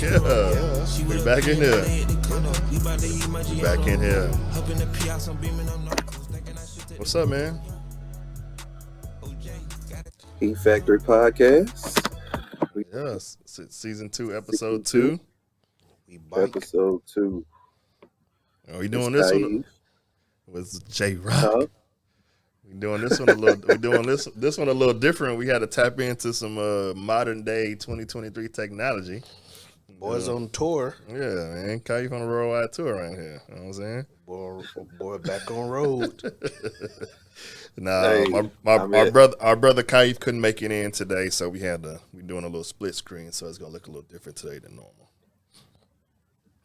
Yeah, we back in here. We back in here. What's up, man? Heat Factory Podcast. Yes, season 2, episode 2. We bike. Episode 2. Are we doing this one with J Rock? Huh? We doing this one a little. We doing this one a little different. We had to tap into some modern day 2023 technology. Boys on tour. Yeah, man. Kiefe on a worldwide tour around here. You know what I'm saying? Boy back on road. Nah, our brother Kiefe couldn't make it in today, so we doing a little split screen, so it's gonna look a little different today than normal.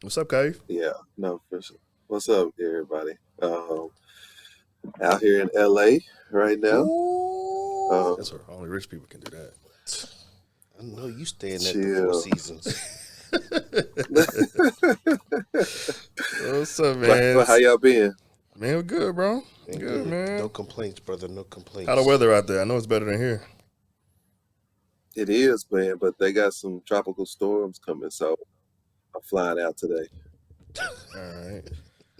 What's up, Kiefe? Yeah, no, for sure. What's up, everybody? Out here in LA right now. That's where only rich people can do that. I know you staying at the Four Seasons. What's up, man? How y'all been? Man, we're good, bro. Good, man. No complaints, brother. No complaints. How the weather out there? I know it's better than here. It is, man, but they got some tropical storms coming, so I'm flying out today. All right.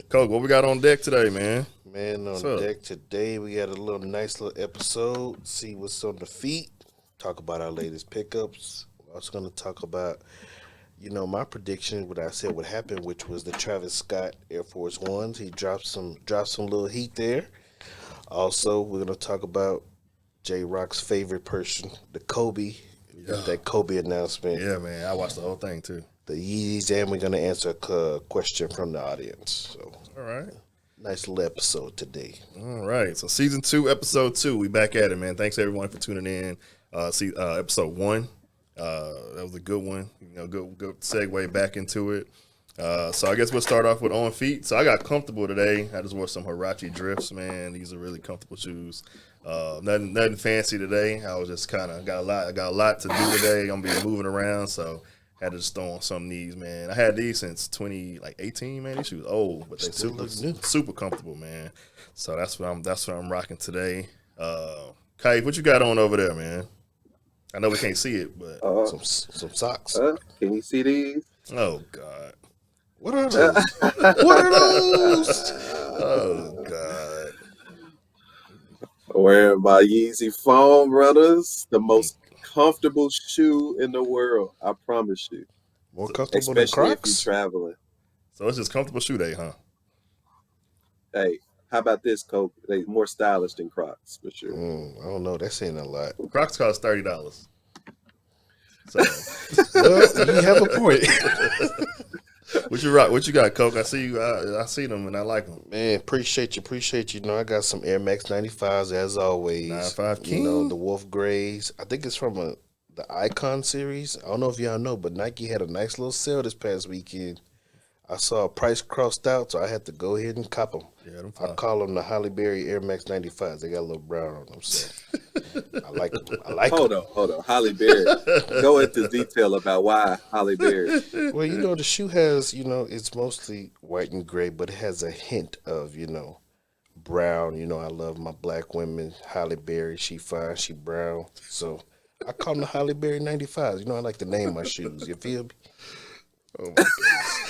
Coke, what we got on deck today, man? Man, on deck today, we got a nice little episode. See what's on the feet. Talk about our latest pickups. We're also going to talk about, my prediction, what I said would happen, which was the Travis Scott Air Force Ones. He dropped some little heat there. Also, we're going to talk about J Rock's favorite person, the Kobe. That Kobe announcement. Yeah, man. I watched the whole thing, too. The Yeezys, and we're going to answer a question from the audience. So, all right. Nice little episode today. All right. So, season 2, episode 2. We back at it, man. Thanks, everyone, for tuning in. Episode 1. That was a good one. Good segue back into it. So I guess we'll start off with on feet. So I got comfortable today. I just wore some Huarache drifts, man. These are really comfortable shoes. Nothing fancy today. I was just kind of got a lot to do today. I'm gonna be moving around, so had to just throw on some of these, man. I had these since 2018, man. These shoes old, but they super comfortable, man. So that's what I'm rocking today. Kiefe, what you got on over there, man? I know we can't see it, but some socks. Can you see these? Oh God. What are those? What are those? Oh God. Wearing my Yeezy Foam, brothers. The most comfortable shoe in the world. I promise you. More comfortable than Especially Crocs? if you're traveling. So it's just comfortable shoe day, huh? Hey, how about this, Coke? They more stylish than Crocs, for sure. I don't know. That's saying a lot. Crocs cost $30. So well, you have a point. What you rock? What you got, Coke? I see you. I see them and I like them. Man, appreciate you. I got some Air Max 95s as always. 95 King. The Wolf Grays. I think it's from the Icon series. I don't know if y'all know, but Nike had a nice little sale this past weekend. I saw a price crossed out, so I had to go ahead and cop them. Yeah, them I call them the Halle Berry Air Max 95s. They got a little brown on them, so I like them. Hold on. Halle Berry. Go into detail about why Halle Berry. Well, the shoe has, it's mostly white and gray, but it has a hint of, brown. I love my black women. Halle Berry, she fine, she brown. So I call them the Halle Berry 95s. I like to name my shoes. You feel me? Oh my goodness.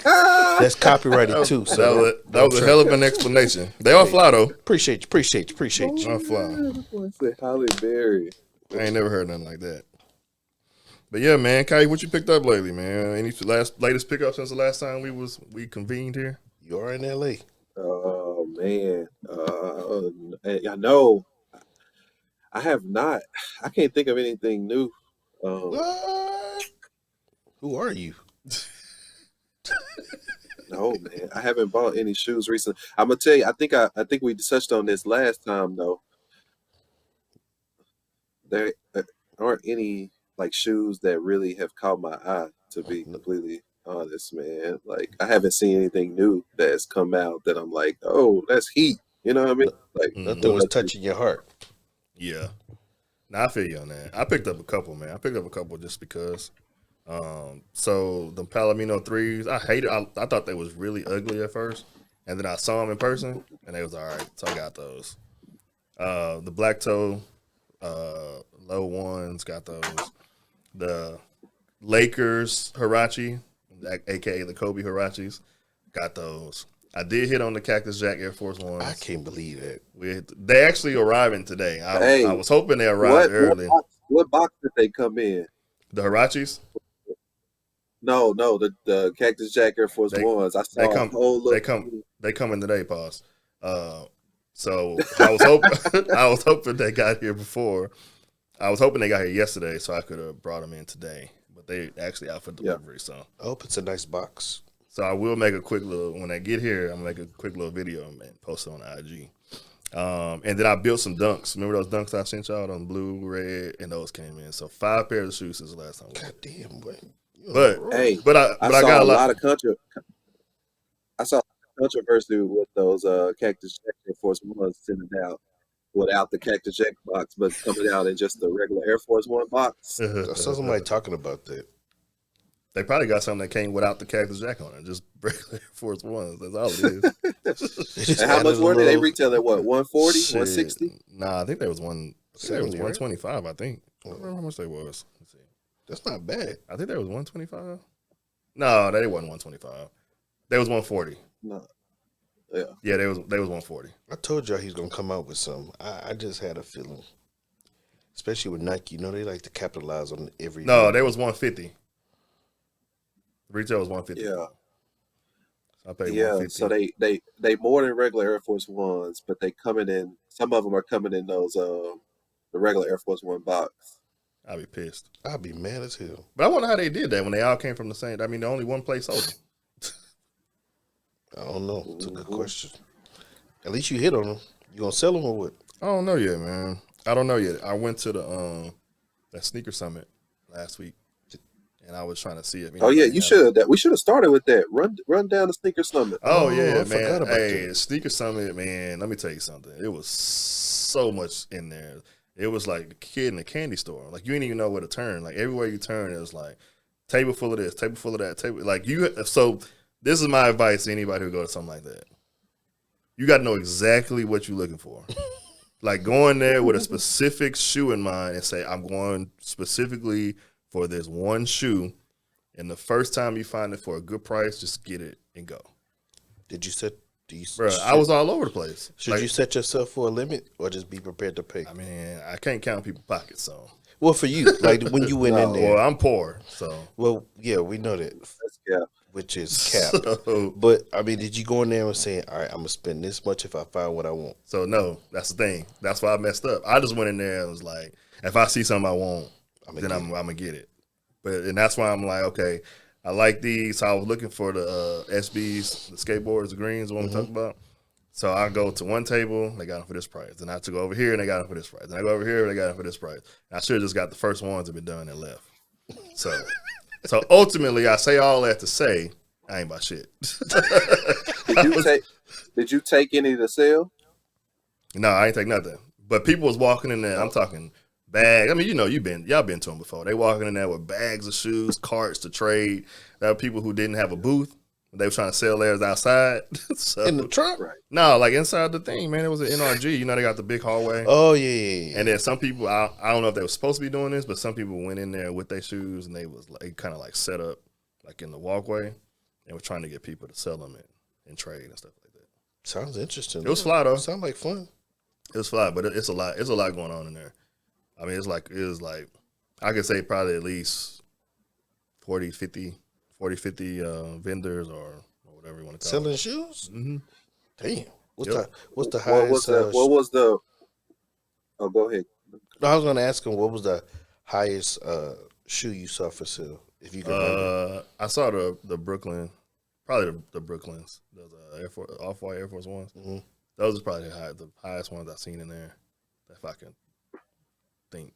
That's copyrighted too. So that was a hell of an explanation. They are fly though. Appreciate you. They are fly. What's the Halle Berry? I ain't never heard nothing like that. But yeah, man, Kai, what you picked up lately, man? Any latest pickup since the last time we convened here? You are in LA. Oh man, I know. I have not. I can't think of anything new. What? Who are you? No, man, I haven't bought any shoes recently. I'm gonna tell you. I think we touched on this last time though. There aren't any shoes that really have caught my eye, to be completely honest, man. I haven't seen anything new that has come out that I'm like, oh, that's heat. You know what I mean? Nothing was touching your heart. Yeah. Nah, I feel you on that. I picked up a couple, man. I picked up a couple just because. So the Palomino 3s, I hated. I thought they was really ugly at first, and then I saw them in person, and they was all right. So I got those. The black toe, low ones, got those. The Lakers Huarache, aka the Kobe Huaraches. Got those. I did hit on the Cactus Jack Air Force Ones. I can't believe that. They actually arriving today. Hey, I was hoping they arrived early. What box did they come in? The Huaraches? No, the Cactus Jack Air Force Ones. I saw a whole look. They come in today, pause. So I was hoping I was hoping they got here before. I was hoping they got here yesterday, so I could have brought them in today. But they actually out for delivery. So I hope it's a nice box. So I will make a quick little when I get here. I'm gonna make a quick little video and post it on IG. And then I built some dunks. Remember those dunks I sent y'all on blue, red, and those came in. So 5 pairs of shoes since the last time. God damn, boy. But I got a lot of I saw controversy with those Cactus Jack Air Force Ones sending out without the Cactus Jack box, but coming out in just the regular Air Force One box. I saw somebody talking about that. They probably got something that came without the Cactus Jack on it, just regular Air Force Ones. That's all it is. And how much were they? They retail at what, 140, 160? Nah, I think there was 125, I think. I don't remember how much they was. Let's see. That's not bad. I think there was 125. No, they wasn't 125. They was 140. No. Yeah, they was 140. I told y'all he's gonna come out with something. I just had a feeling, especially with Nike. You know they like to capitalize on every. No, they was 150. Retail was 150. Yeah. So I paid 150. So they more than regular Air Force Ones, but they coming in. Some of them are coming in those the regular Air Force One box. I'd be pissed. I'd be mad as hell. But I wonder how they did that when they all came from the same. I mean, the only one place sold them. I don't know. It's a good question. At least you hit on them. You gonna sell them or what? I don't know yet, man. I don't know yet. I went to the that sneaker summit last week, and I was trying to see it. You should. We should have started with that. Run down the sneaker summit. Oh yeah, man. Hey, the sneaker summit, man. Let me tell you something. It was so much in there. It was like a kid in a candy store. Like you didn't even know where to turn. Like everywhere you turn, it was like table full of this, table full of that, table. Like you. So this is my advice to anybody who goes to something like that. You got to know exactly what you're looking for. Like going there with a specific shoe in mind and say, I'm going specifically for this one shoe. And the first time you find it for a good price, just get it and go. I was all over the place. Should you set yourself for a limit or just be prepared to pay? I mean, I can't count people's pockets, so. Well, for you, like when you went in there. Well, I'm poor, so. Well, yeah, we know that. That's cap. Which is cap. But, I mean, did you go in there and say, all right, I'm going to spend this much if I find what I want? So, no, that's the thing. That's why I messed up. I just went in there and was like, if I see something I want, then I'm going to get it. And that's why I'm like, okay, I like these. So I was looking for the SBs, the skateboards, the greens, the one we talked about. So I go to one table, they got them for this price. Then I have to go over here, and they got them for this price. Then I go over here, and they got them for this price. And I should have just got the first ones that been done and left. So ultimately, I say all that to say, I ain't about shit. Did you take any to sell? No, I ain't take nothing. But people was walking in there. I'm talking bags. I mean, y'all been to them before. They walking in there with bags of shoes, carts to trade. There were people who didn't have a booth. They were trying to sell theirs outside. So, in the truck? Right. No, like inside the thing, man. It was an NRG. You know, they got the big hallway. Oh, yeah. And then some people, I don't know if they were supposed to be doing this, but some people went in there with their shoes and they was like kind of like set up like in the walkway and were trying to get people to sell them and trade and stuff like that. Sounds interesting. It was fly though. Sounds like fun. It was fly, but it's a lot. It's a lot going on in there. I mean, it was like I could say probably at least 40, 50 vendors or whatever you want to call selling it. shoes. Mm-hmm. Damn. What's the highest? What was the? Oh, go ahead. No, I was going to ask him what was the highest shoe you saw for sale, if you can remember. I saw the Brooklyn, probably the Brooklyns, those off-white Air Force Ones. Mm-hmm. Those are probably the highest ones I've seen in there, if I can think.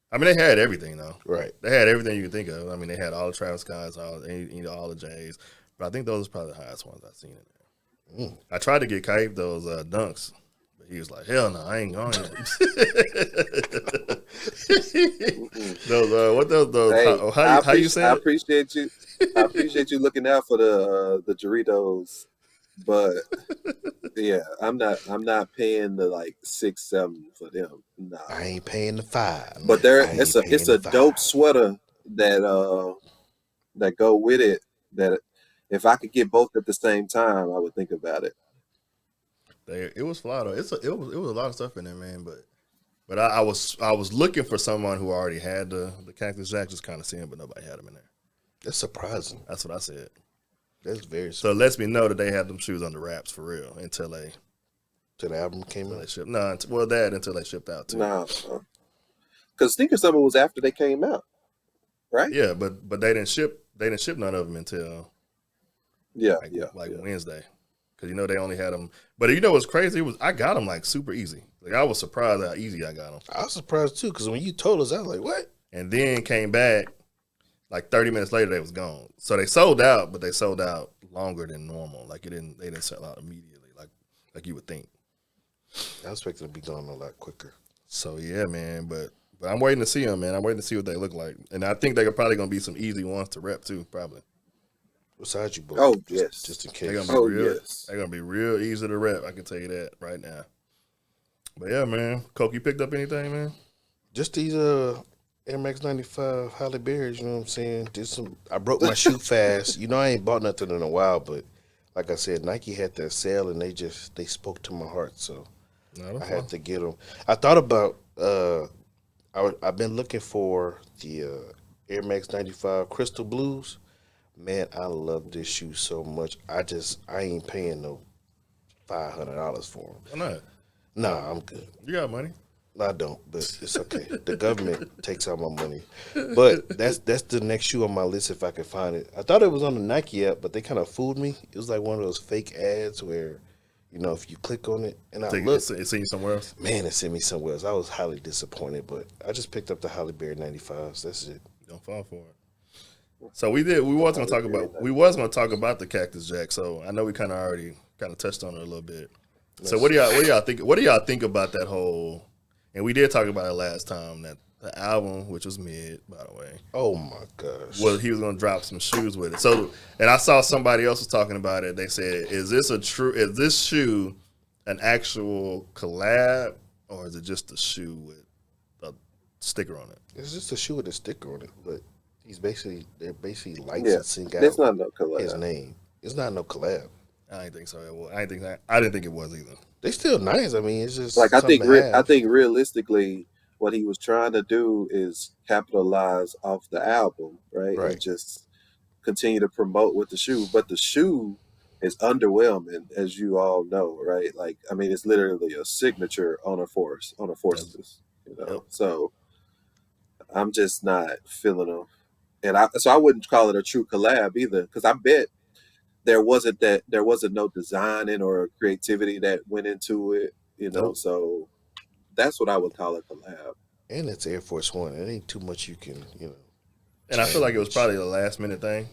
I mean, they had everything though. Right. They had everything you could think of. I mean, they had all the Travis Scotts, all the J's, but I think those are probably the highest ones I've seen in there. I tried to get Kiefe those dunks, but he was like, "Hell no, I ain't going." Those Hey, how you say I it? appreciate you. I appreciate you looking out for the Doritos, but yeah, I'm not paying the like 6-7 for them. Nah. I ain't paying the $5. But it's a dope sweater. that that go with it. That if I could get both at the same time, I would think about it. It was fly though. It was a lot of stuff in there, man. But I was looking for someone who already had the Cactus Jack, just kind of seeing, but nobody had them in there. That's surprising. That's what I said. That's very So it surprising. lets me know that they had them shoes under wraps for real until Till the album came they out. shipped. No, until they shipped out too. Nah, because Sneaker Summer was after they came out, right? Yeah, but they didn't ship. They didn't ship none of them until Yeah, like yeah, like yeah. Wednesday, because they only had them. But you know what's crazy? I got them like super easy. Like I was surprised how easy I got them. I was surprised too, because when you told us, I was like, "What?" And then came back like 30 minutes later. They was gone. So they sold out, but they sold out longer than normal. Like they didn't sell out immediately, like you would think. I expected to be gone a lot quicker. So yeah, man. But I'm waiting to see them, man. I'm waiting to see what they look like, and I think they're probably gonna be some easy ones to rep too, probably. Besides you both. Oh, just, yes. Just in They're case. gonna be Oh, real. yes. They're gonna be real easy to rep. I can tell you that right now. But yeah, man. Coke, you picked up anything, man? Just these Air Max 95 Holly Berries, you know what I'm saying? I broke my shoe fast. I ain't bought nothing in a while, but like I said, Nike had that sale and they spoke to my heart, so No, I had to get them. I thought about I've been looking for the Air Max 95 Crystal Blues. Man, I love this shoe so much. I ain't paying no $500 for them. Why not? Nah, I'm good. You got money. I don't, but it's okay. The government takes all my money. But that's the next shoe on my list if I can find it. I thought it was on the Nike app, but they kind of fooled me. It was like one of those fake ads where, if you click on it and I looked, It's seen you somewhere else. man, it sent me somewhere else. I was highly disappointed, but I just picked up the Holly Berry 95s. That's it. Don't fall for it. So we did. We was gonna talk about the Cactus Jack. So I know we kind of touched on it a little bit. So what do y'all think? What do y'all think about that whole? And we did talk about it last time, that the album, which was mid, by the way, Oh my gosh. was he was gonna drop some shoes with it. So, and I saw somebody else was talking about it. They said, is this shoe an actual collab, or is it just a shoe with a sticker on it? It's just a shoe with a sticker on it, but they're basically Yeah, licensing that's out not no his collab. name. It's not no collab. I didn't think so. I didn't think it was either. They still nice. I mean, it's just Like I something think, to have. I think realistically, what he was trying to do is capitalize off the album, right, and Right. just continue to promote with the shoe. But the shoe is underwhelming, as you all know, right? Like, I mean, it's literally a signature on a Yep. Forces, Yep. So I'm just not feeling them, and I wouldn't call it a true collab either, because I bet there wasn't no designing or creativity that went into it. Nope. So that's what I would call a collab. And it's Air Force One. It ain't too much you can, And I feel like it was change. probably a last minute thing.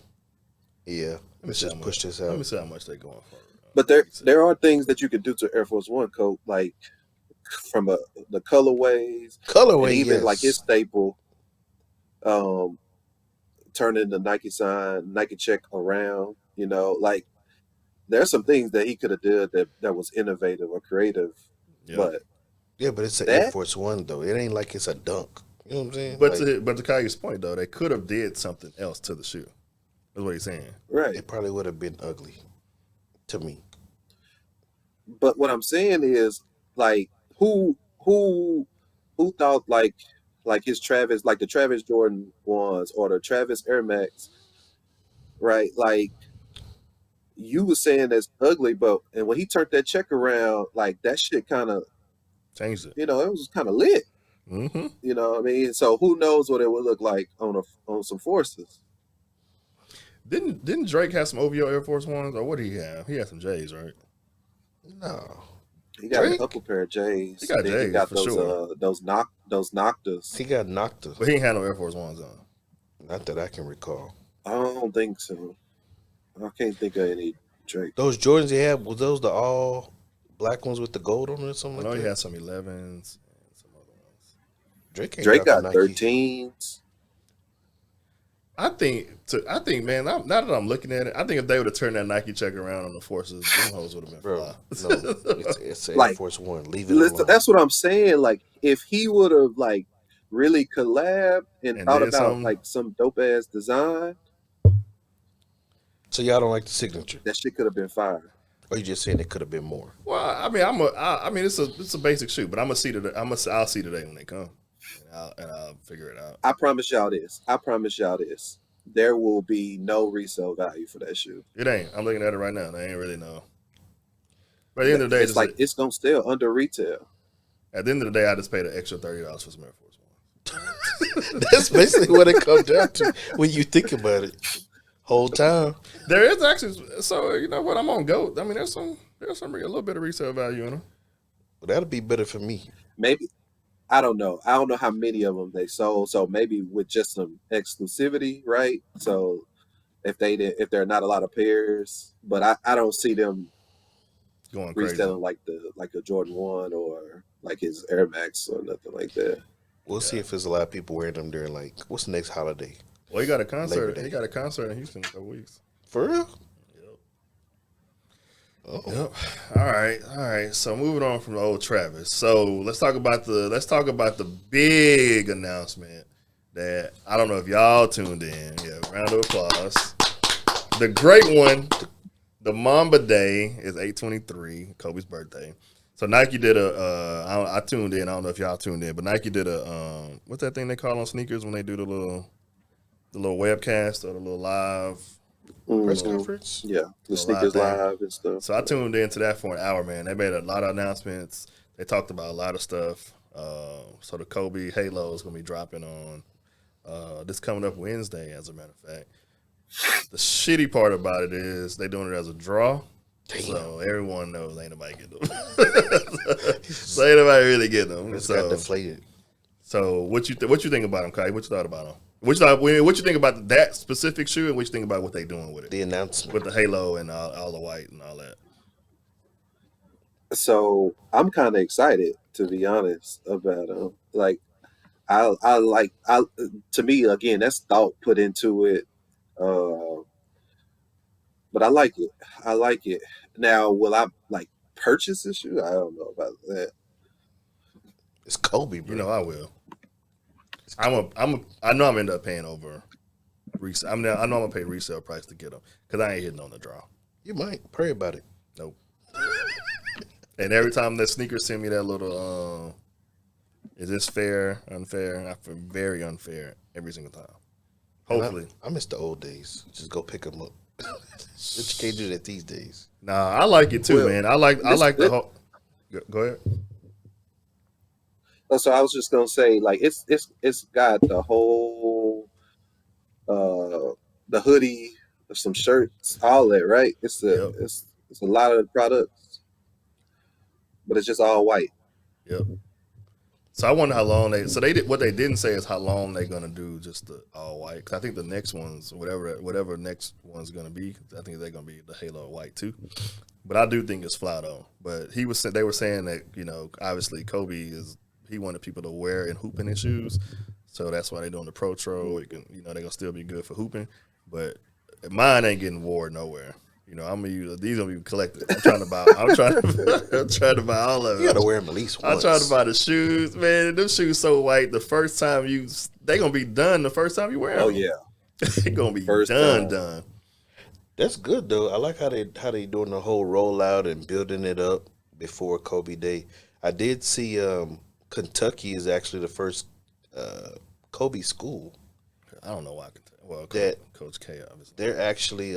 Yeah. Let me Let's see just how push much. this Let out. me see how much they're going for. But there are things that you can do to Air Force One coat, like from the colorways, and Colorway, even like his yes. staple, um, turning the Nike sign, Nike check around. Like there's some things that he could have did that was innovative or creative, Yeah. but Yeah, but it's an Air that Force One though. It ain't like it's a dunk. You know what I'm saying? But Like, to Kylie's point though, they could have did something else to the shoe. That's what he's saying. right. it probably would have been ugly to me. But what I'm saying is, like, who thought like his Travis, like the Travis Jordan ones or the Travis Air Max, right? Like you were saying that's ugly, but and when he turned that check around, like that shit kind of, Changed it. it was kind of lit. Mm-hmm. You know what I mean? So who knows what it would look like on some Forces? Didn't Drake have some OVO Air Force Ones, or what did he have? He had some J's, right? No. He got a Drake? couple pair of J's. He got Then he J's got for sure. those Noctas. He got knocked. But he ain't had no Air Force Ones on. Not that I can recall. I don't think so. I can't think of any Drake. Those Jordans he had, was those the all black ones with the gold on it or I something know like he that? had some 11s and some other ones. Drake ain't Drake dropping got Nike. 13s. I think, man, now that I'm looking at it, I think if they would have turned that Nike check around on the Forces, them hoes would have been Bro, fly. no. It's Air Like, Force One. Leave it alone. That's what I'm saying. Like, if he would have like really collab and and thought did about something. like some dope ass design, So y'all don't like the signature, that shit could have been fire. or you just saying it could have been more? Well, I mean, I mean, it's a basic shoe, but I'm gonna see today. I'll see today when they come, and I'll figure it out. I promise y'all this. I promise y'all this. There will be no resale value for that shoe. It ain't. I'm looking at it right now. They ain't really know. But at the end of the day, It's like it's gonna still under retail. at the end of the day, I just paid an extra $30 for some Air Force One. That's basically what it comes down to when you think about it. Whole time. There is actually, so you know what? I'm on GOAT. I mean, there's a little bit of resale value in them. Well, that'll be better for me. Maybe I don't know. I don't know how many of them they sold. So maybe with just some exclusivity, right? So if there are not a lot of pairs, but I don't see them Going crazy. reselling like a Jordan 1 or like his Air Max or nothing like that. We'll see if there's a lot of people wearing them during like what's the next holiday? Well, he got a Labor concert. Day. He got a concert in Houston in a couple weeks. For real? Yep. Oh. Yep. All right. So moving on from the old Travis. So let's talk about the big announcement that I don't know if y'all tuned in. Yeah, round of applause. The great one, the Mamba Day is 8/23, Kobe's birthday. So Nike did I tuned in. I don't know if y'all tuned in, but Nike did a what's that thing they call on sneakers when they do the little webcast or the little live press Mhm. conference? Yeah, the A sneakers live thing. live and stuff. So I tuned into that for an hour, man. They made a lot of announcements. They talked about a lot of stuff. So the Kobe Halo is going to be dropping on this coming up Wednesday, as a matter of fact. The shitty part about it is they doing it as a draw. Damn. So everyone knows ain't nobody getting them. So ain't nobody really getting them. It's got deflated. So what you think about them, Kai? What you thought about them? What you think about that specific shoe, and what you think about what they doing with it, The announcement. with the halo and all the white and all that? So I'm kind of excited, to be honest, about them. Like I like I to me again that's thought put into it. Uh, but I like it. I like it. Now, will I like purchase this shoe? I don't know about that. It's Kobe, bro. You know I will. I know I'm gonna end up paying over resale. I know I'm gonna pay resale price to get them because I ain't hitting on the draw. You might pray about it. Nope. And every time that sneaker send me that little, is this fair, unfair? I feel very unfair every single time. Hopefully. I miss the old days. Just go pick them up. But you can't do that these days. Nah, I like it too, Well, man. I like the whole. Go ahead. So I was just gonna say, like it's got the whole the hoodie, some shirts, all that, right? Yep. It's a lot of products, but it's just all white. Yep. So I wonder how long what they didn't say is how long they're gonna do just the all white. Because I think the next ones, whatever next one's gonna be, I think they're gonna be the halo white too. But I do think it's fly though. But they were saying that obviously Kobe he wanted people to wear and hoop in his shoes, so that's why they're doing the Pro Tro. They're gonna still be good for hooping, but mine ain't getting worn nowhere. I'm gonna use these. Gonna be collected. I'm trying to buy all of it. You gotta wear them at least I'm once. trying to buy the shoes, man. Them shoes so white. The first time they gonna be done. The first time you wear them. Oh yeah, they gonna be First done. time. That's good though. I like how they doing the whole rollout and building it up before Kobe Day. I did see Kentucky is actually the first Kobe school. I don't know why. Well, That- Coach K, obviously. They're actually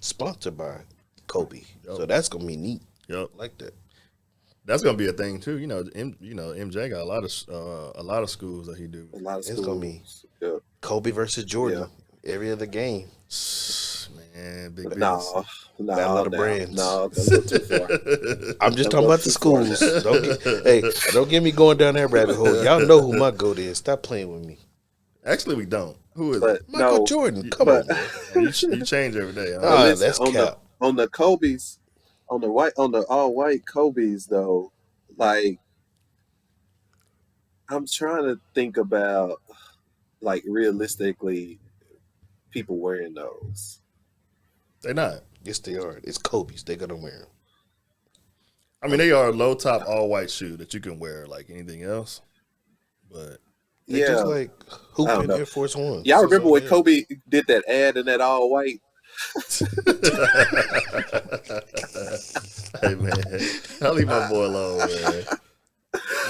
sponsored by Kobe, so that's gonna be neat. Yep. I like that. That's gonna be a thing too. MJ got a lot of schools that he do. a lot of It's schools. gonna be- Yeah. Kobe versus Jordan every other game. Man, big No, business. no, Got a lot of no, brands. no, don't go too far. I'm just Don't talking go about the too far schools. now. Don't get me going down that rabbit hole. Y'all know who my goat is. Stop playing with me. Actually, we don't. Who is But Michael no, Jordan. Come but- on, man. it? You change every day. Huh? Ah, listen, that's on cap. the Kobe's, on the all white Kobe's though, like I'm trying to think about like realistically people wearing those. They're not. Yes, they are. It's Kobe's. They're gonna wear them. I mean, they are a low top all white shoe that you can wear like anything else. But They just Yeah, like I don't hooping know. Air Force Ones. Y'all That's remember all when they are. Kobe did that ad in that all white? Hey man, I'll leave my boy alone, man.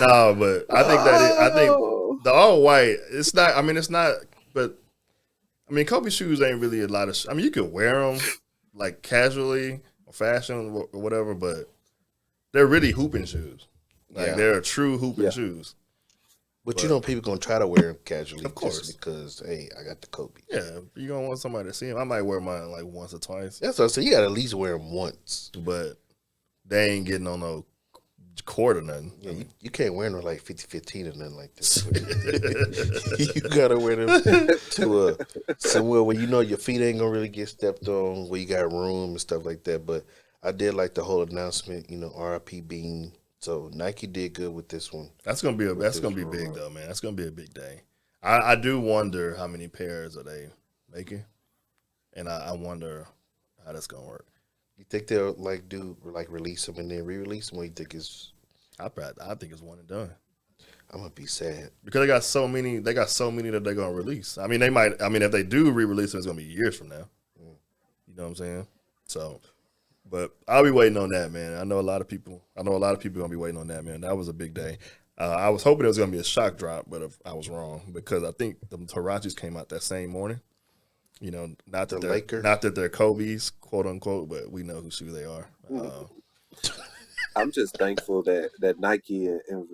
No, but I think Oh, the all white. It's not. I mean, it's not. But I mean, Kobe shoes ain't really a lot of. I mean, you could wear them like casually or fashion or whatever, but they're really hooping shoes. Like Yeah. they're true hooping yeah. shoes. But But you know, people gonna try to wear them casually Of course. just because, hey, I got the Kobe. yeah, you gonna want somebody to see them. I might wear mine like once or twice, That's what I said. You gotta at least wear them once. but they ain't getting on no court or nothing. Yeah, you can't wear them like 50-15 or nothing like this. You gotta wear them to somewhere where you know your feet ain't gonna really get stepped on, where you got room and stuff like that. But I did like the whole announcement, you know, RIP Bean. So Nike did good with this one. That's gonna be this big run. though, man. That's gonna be a big day. I do wonder how many pairs are they making, and I wonder how that's gonna work. You think they'll release them and then re-release them? Or you think it's? I think it's one and done I'm gonna be sad. because they got so many. They got so many that they're gonna release. I mean, they might. I mean, if they do re-release them, it's gonna be years from now. You know what I'm saying? So, but I'll be waiting on that, man. I know a lot of people gonna be waiting on that, man. That was a big day. I was hoping it was gonna be a shock drop, but I was wrong because I think the Tarachis came out that same morning. You know, not that they're Kobe's, quote unquote, but we know who they are. I'm just thankful that Nike and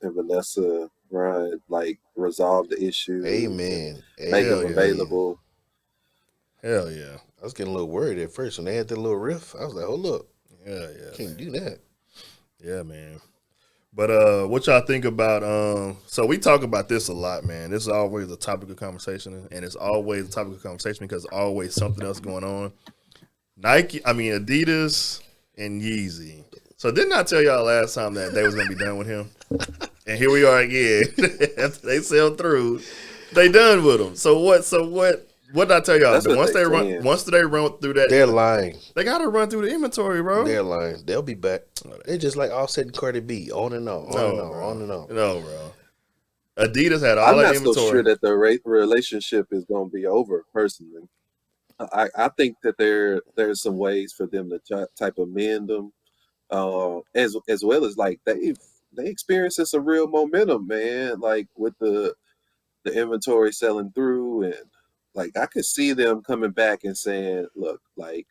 Vanessa Ryan like resolved the issue. Amen. Make them Hell yeah. available. Hell yeah, I was getting a little worried at first when they had that little riff. I was like, "Hold up, yeah, yeah, can't do that." yeah, man. But what y'all think about? So we talk about this a lot, man. This is always a topic of conversation, and it's always a topic of conversation because there's always something else going on. Adidas and Yeezy. So didn't I tell y'all last time that they was gonna be done with him? And here we are again. After they sell through, they done with him. So what? What did I tell y'all? That's what Once they they run through that, They're lying. they gotta run through the inventory, bro. They're lying. They'll be back. They're just like Offset and Cardi B, on and on, on and on. No, bro. Adidas had all I'm that not inventory. so sure that the relationship is going to be over. Personally, I think that there's some ways for them to type of mend them, as well as like they experiencing some real momentum, man. Like with the inventory selling through, and like I could see them coming back and saying, "Look, like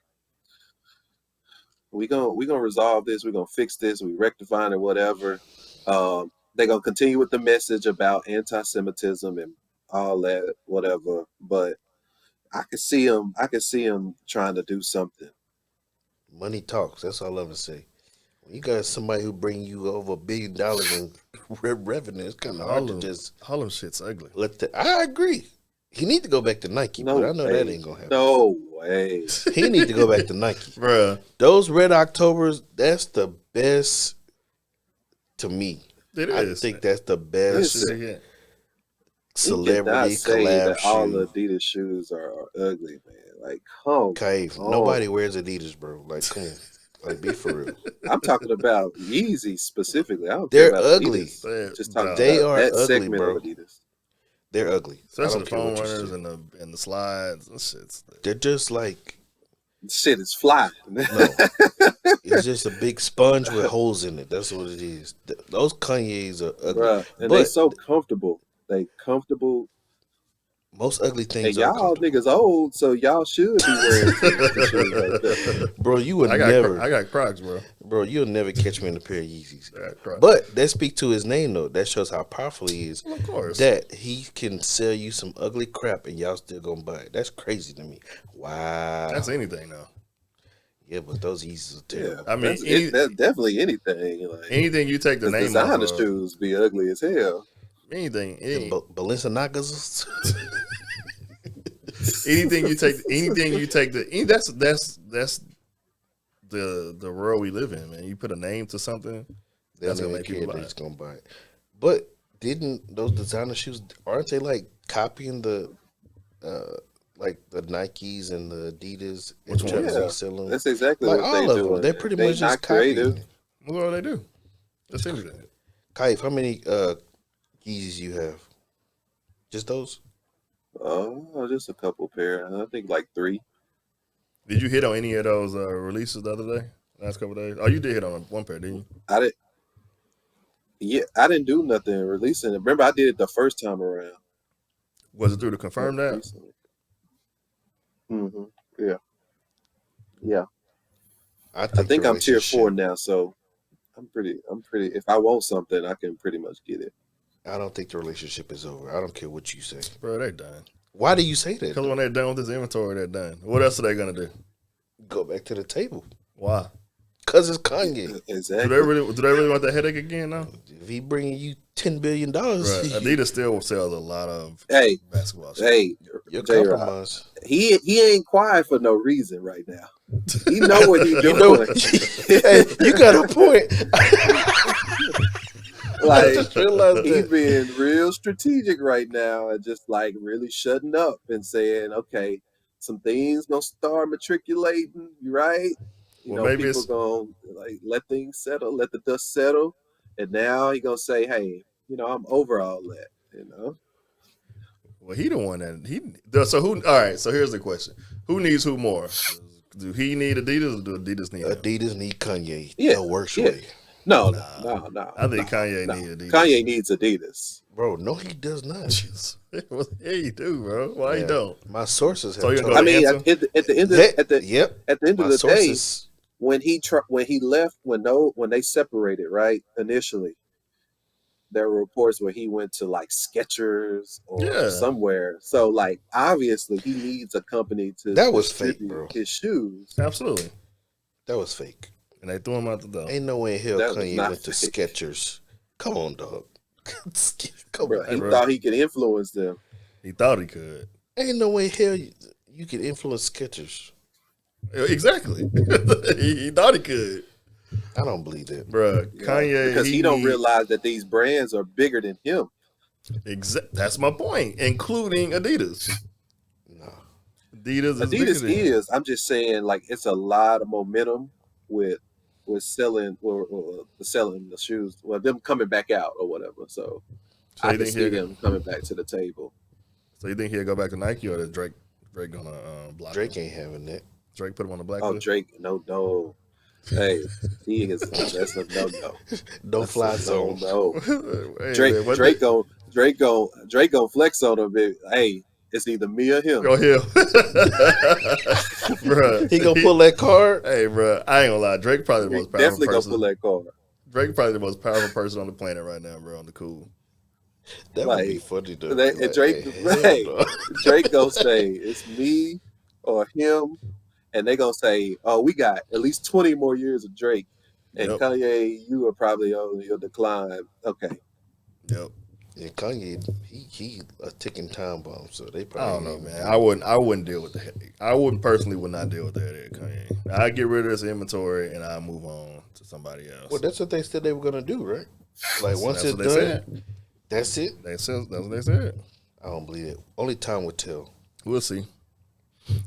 we gonna resolve this. We're gonna fix this. We rectifying it, whatever." They're gonna continue with the message about anti-Semitism and all that, whatever. But I could see them. I could see them trying to do something. Money talks. That's all I'm gonna say. When you got somebody who bring you over $1 billion in revenue, it's kind of hard to just all them shit's ugly. let that. I agree. He need to go back to Nike, No but I know way. that ain't gonna happen. No way. He need to go back to Nike. Bruh. Those Red Octobers, that's the best to me. It I is. think that's the best Listen, Yeah. You cannot celebrity say collab that all shoe. Adidas shoes are ugly, man. Like, come Kiefe, on. nobody wears Adidas, bro. Like, come on. Like, be for real. I'm talking about Yeezy specifically. I don't They're care about ugly. Adidas. Just talking They about are that ugly, segment bro. of Adidas. They're ugly. I Especially don't the care phone what you runners say. and the slides and shit. They're just like, Shit is fly. no. It's just a big sponge with holes in it. That's what it is. Those Kanye's are ugly. Bruh, and But they so comfortable. They comfortable. most ugly And things are y'all comfortable. niggas old, so y'all should be wearing some shoes like that. Bro, you would I never. got Crocs, bro. Bro, you'll never catch me in a pair of Yeezys. I got Crocs. But that speaks to his name, though. That shows how powerful he is. Well, of course. That he can sell you some ugly crap and y'all still gonna buy it. That's crazy to me. Wow. That's anything though. Yeah, but those Yeezys are Yeah, terrible. I mean, that's definitely anything. Like, anything you take the the name designer off of, shoes be ugly as hell. anything, The Balenciagas. anything you take that's the world we live in, man. You put a name to something, that's gonna make people buy it. Gonna buy it. But didn't those designer shoes, aren't they like copying the like the Nikes and the Adidas? Which one? Yeah, that's exactly like what all they of doing. them. They're pretty They much not just copying. creative. What do they do? That's anything. Kiefe, how many Yeezys you have? Just those? Oh, just a couple pair. I think like three. Did you hit on any of those releases the other day? Last couple of days? Oh, you did hit on one pair, didn't you? I didn't. Yeah, I didn't do nothing releasing it. Remember, I did it the first time around. Was it through to confirm that? Recently. Yeah, yeah. I I think the think I'm tier relationship. 4 now, so I'm pretty. I'm pretty. If I want something, I can pretty much get it. I don't think the relationship is over. I don't care what you say. Bro, they done. Why do you say that? Because when they're done with this inventory, they're done. What else are they gonna do? Go back to the table. Why? Cause it's Kanye. Exactly. Do they really want that headache again now? If he bringing you $10 billion, Right. Adidas still sells a lot of Hey, basketball shit. hey, you're J-Rock. compromised. He ain't quiet for no reason right now. He know what he You doing. know, hey, you got a point. I Like just realized he's that. being real strategic right now and just like really shutting up and saying, okay, some things gonna start matriculating, right? You Well, know, maybe people it's gonna like let things settle, let the dust settle, and now he gonna say, hey, I'm over all that. well, he the one that he. So who? All right. So here's the question: Who needs who more? Do he need Adidas or do Adidas need him? Adidas need Kanye Yeah, the worst yeah. way. No, Nah, no, no, no. I think no, Kanye no. need Adidas. Kanye needs Adidas. Bro, no, he does not. Yeah, you do, bro. Why you Yeah, don't? my sources So have you gonna told go I to me. mean, Ansem? at the end of Heck, at the yep, at the end of my the day, sources. when he left, when they separated, right, initially, there were reports where he went to like Skechers or Yeah, somewhere. So like obviously he needs a company to That was fake, distribute bro. his shoes. absolutely. That was fake. And they threw him out the door. Ain't no way in hell That was Kanye not went to fake. Skechers. Come on, dog. Come Bro, on, Hey, he bro. bro, thought he could influence them. he thought he could. Ain't no way in hell you can influence Skechers. Exactly. He thought he could, I don't believe that. bro. Yeah, Kanye, because he he don't need. realize that these brands are bigger than him. That's my point, including Adidas. No. Adidas is bigger Adidas than him. is. I'm just saying, like it's a lot of momentum with selling or selling the shoes. Well, them coming back out or whatever. So So I you can think see he'll? them coming back to the table. So you think he'll go back to Nike or is Drake gonna block him? Drake ain't having that. Drake put him on the Oh, blacklist. Drake, no, no. Hey, he is. That's a no, no. Don't That's a fly no, zone. no. Hey Drake, man, what Drake the? gon' Drake gon' Drake gon' flex on him. Baby. Hey, it's either me or him. Go here, bro. He gonna pull that card? Hey, bro. I ain't gonna lie. Drake probably the He most powerful definitely gonna pull person. that card. Drake probably the most powerful person on the planet right now, bro. On the cool. That would be Like, funny though. Be and like, Drake, hell hey, no. Drake gonna say it's me or him, and they gonna say, "Oh, we got at least 20 more years of Drake." And Yep. Kanye, you are probably on your decline. Okay, Yep. And Kanye, he a ticking time bomb, so they I probably don't ain't know, even man. do I it. wouldn't. I wouldn't deal with the headache. I wouldn't personally would not deal with that at Kanye. I get rid of this inventory and I move on to somebody else. Well, that's what they said they were gonna do, right? Like once That's it's what they done, said. that's it. That's what they said. I don't believe it. Only time will tell. We'll see.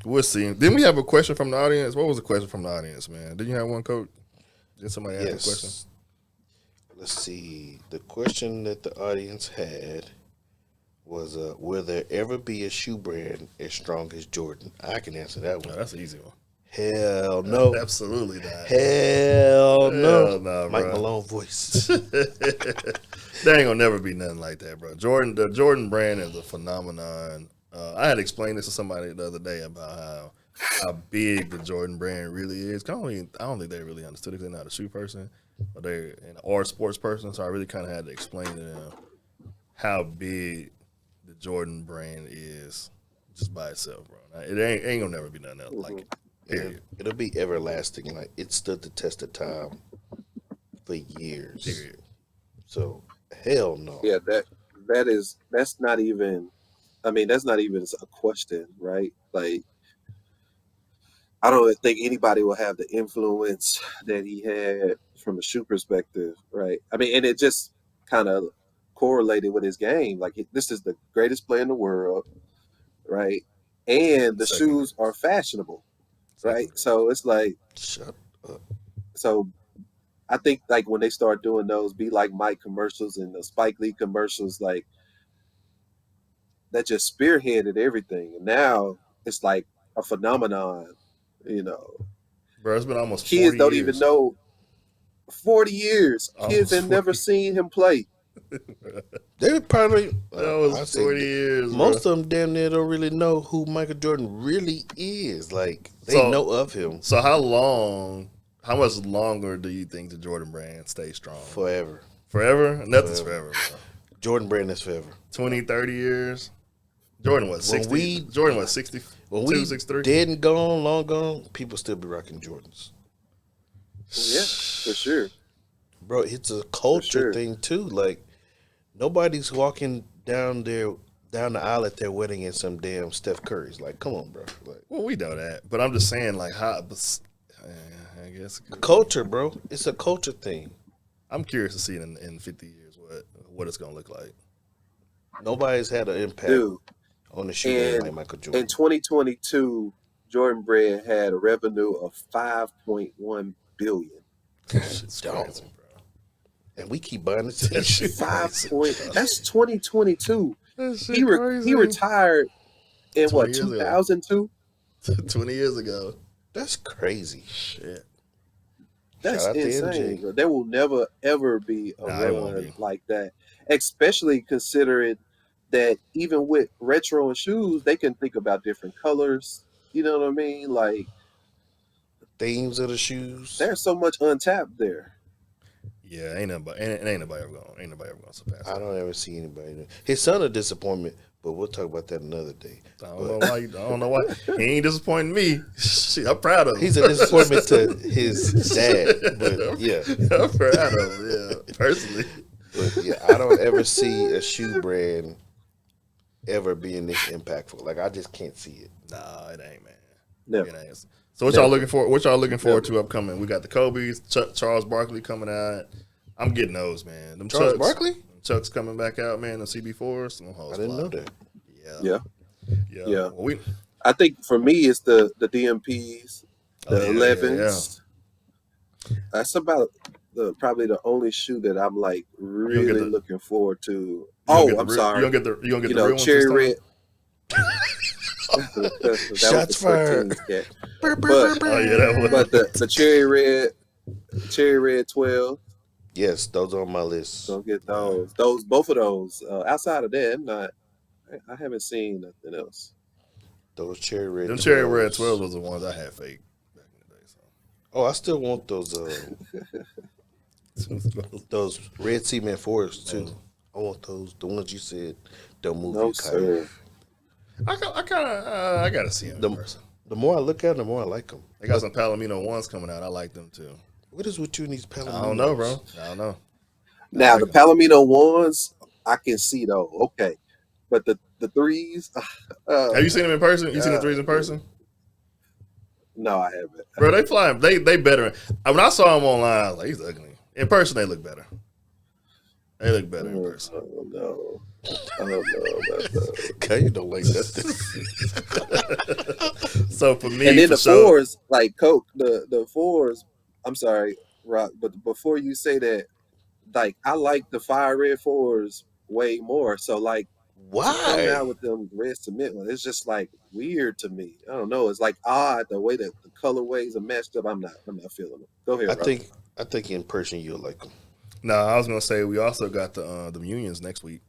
We'll see. Then we have a question from the audience. What was the question from the audience, man? Did you have one, Coach? Did somebody ask a question? Yes. Let's see. The question that the audience had was, will there ever be a shoe brand as strong as Jordan? I can answer that No, one. that's an easy one. Hell no. Absolutely not. Hell no. Hell no, Mike bro. Malone voice. There ain't gonna never be nothing like that, bro. The Jordan brand is a phenomenon. I had explained this to somebody the other day about how big the Jordan brand really is. I don't think they really understood it. 'Cause they're not a shoe person, but they're an art sports person. So I really kind of had to explain to them how big the Jordan brand is just by itself, bro. It ain't gonna never be nothing else like it. And Period. it'll be everlasting. Like it stood the test of time for years. Period. So hell no. yeah, that's not even. I mean, that's not even a question, right? Like, I don't think anybody will have the influence that he had from a shoe perspective, right? I mean, and it just kind of correlated with his game. Like, this is the greatest player in the world, right? And the Second shoes are greatest. fashionable, right? Second greatest. So it's like, Shut up. so I think like when they start doing those Be Like Mike commercials and the Spike Lee commercials, like that just spearheaded everything. And now it's like a phenomenon, you know. Bro, it's been almost Kids 40 don't even years. know 40 years. Kids Almost had never 40. seen him play. They probably, That was I say, 40 years, bro. most of them damn near don't really know who Michael Jordan really is. Like they So, know of him so how much longer do you think the Jordan brand stays strong? forever. Forever? Nothing's forever, bro. Jordan brand is forever. 20, 30 years? Jordan was 60. Jordan was 62, When we 63. dead and gone, long gone, people still be rocking Jordans. Yeah, for sure. Bro, it's a culture sure. thing too. Like nobody's walking down the aisle at their wedding in some damn Steph Curry's. Like, come on, bro. Like, Well, we know that. But I'm just saying, like, how, I guess. culture, bro. It's a culture thing. I'm curious to see in 50 years what it's going to look like. Nobody's had an impact Dude, on the shoe game like and Michael Jordan. in 2022, Jordan Brand had a revenue of $5.1 billion. Shit's Dog. crazy, bro. And we keep buying the same That shit. shit That's 2022. That shit He crazy. retired in 20 what, years ago. 2002? 20 years ago. That's crazy. Shit. That's Shout out to insane, MJ. bro. There will never ever be a Nah, it won't run be. like that. Especially considering that even with retro and shoes, they can think about different colors. You know what I mean? Like Themes of the shoes. there's so much untapped there. Yeah, ain't nobody ever gonna surpass I that. don't ever see anybody. His son a disappointment, but we'll talk about that another day. I don't know why. He ain't disappointing me. Shit, I'm proud of him. He's a disappointment to his dad, but yeah. I'm proud of him, yeah. Personally. But yeah, I don't ever see a shoe brand ever being this impactful. Like I just can't see it. Nah, it ain't, man. Never. It ain't. So what y'all looking for? What y'all looking forward to upcoming? We got the Kobe's, Charles Barkley coming out. I'm getting those, man. Them Charles Chucks, Barkley? Chucks coming back out, man. The CB4s. I didn't know that. Yeah. Yeah. Well, I think for me it's the DMPs, the 11s. That's about probably the only shoe that I'm like really looking forward to. I'm sorry. You gonna get the real ones cherry this time? red. that Shots was the fired. 14s cat. But, that was. But the cherry red 12. yes, those are on my list. Don't get those. Both of those. Outside of that, I haven't seen nothing else. Those cherry red. Them 12s. cherry red 12s was the ones I had fake back in the day. Oh, I still want those. Those red cement 4s too. I want those. The ones you said don't move No, your sir. I gotta see them in person. The more I look at them, the more I like them. They got some Palomino ones coming out. I like them too. What is with you and these Palominos? I don't know, bro. I don't know. Now the Palomino ones, I can see though. Okay, but the threes. Have you seen them in person? You seen the threes in person? No, I haven't. Bro, they fly. They better. When I saw them online, I was like, he's ugly. In person, they look better. They look better in person. Oh no. I don't know about that. Okay, you don't like nothing. So for me, And then for the sure, fours, like Coke, the fours. I'm sorry, Rock, but before you say that, like I like the fire red fours way more. So like coming Why? out with them red cement ones, it's just like weird to me. I don't know. It's like odd the way that the colorways are matched up. I'm not feeling it. Go ahead, Rock. I think in person you'll like them. no, I was gonna say we also got the unions next week.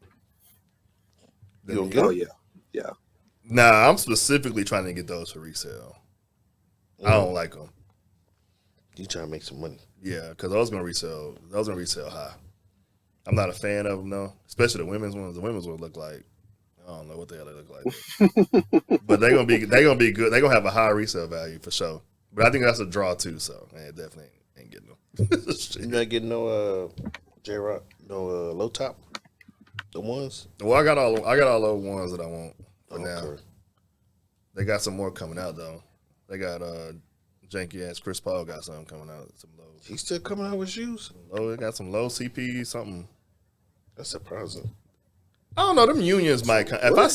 You don't get Oh them? yeah. Nah, I'm specifically trying to get those for resale. I don't like them. You trying to make some money? Yeah, because those gonna resell. Those gonna resell high. I'm not a fan of them though, especially the women's ones. The women's ones look like I don't know what the hell they look like, but they're gonna be good. They're gonna have a high resale value for sure. But I think that's a draw too. So man, definitely ain't getting them. You not getting no J Rock, no low top, the ones. Well, I got all those ones that I want for now. Okay. They got some more coming out though. They got janky ass Chris Paul got something coming out. Some low. He's still coming out with shoes. They got some low CP something. That's surprising. I don't know. Them unions might. If I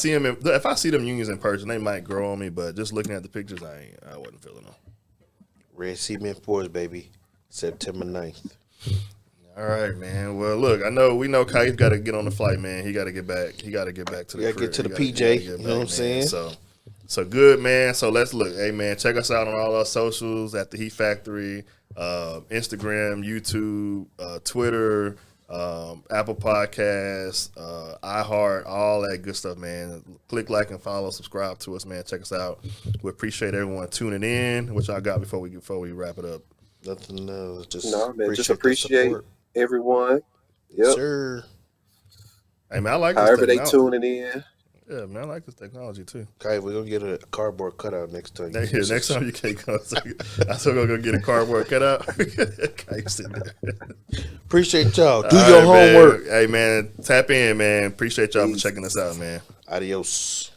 see them unions in person, they might grow on me. But just looking at the pictures, I wasn't feeling them. Red Cement 4s, baby. September 9th. All right, man. Well, look, we know Kai's got to get on the flight, man. He got to get back. He got to get back to the Yeah, crib. get to the He PJ. gotta get You know back, what I'm man. saying? So good, man. So let's look. Hey, man, check us out on all our socials at the Heat Factory, Instagram, YouTube, Twitter, Apple Podcasts, iHeart, all that good stuff, man. Click like and follow, subscribe to us, man. Check us out. We appreciate everyone tuning in. What y'all got before we wrap it up? Nothing else. Just No, man, just appreciate the appreciate support. everyone. Yes, Yep. sir. Hey, man, I like this However they technology. tuning in. Yeah, man, I like this technology too. Kai, we're gonna get a cardboard cutout next time. Next time you can't come, I still gonna go get a cardboard cutout. Appreciate y'all. Do All your right, man. homework. Hey, man, tap in, man. Appreciate y'all for Peace. checking us out, man. Adios.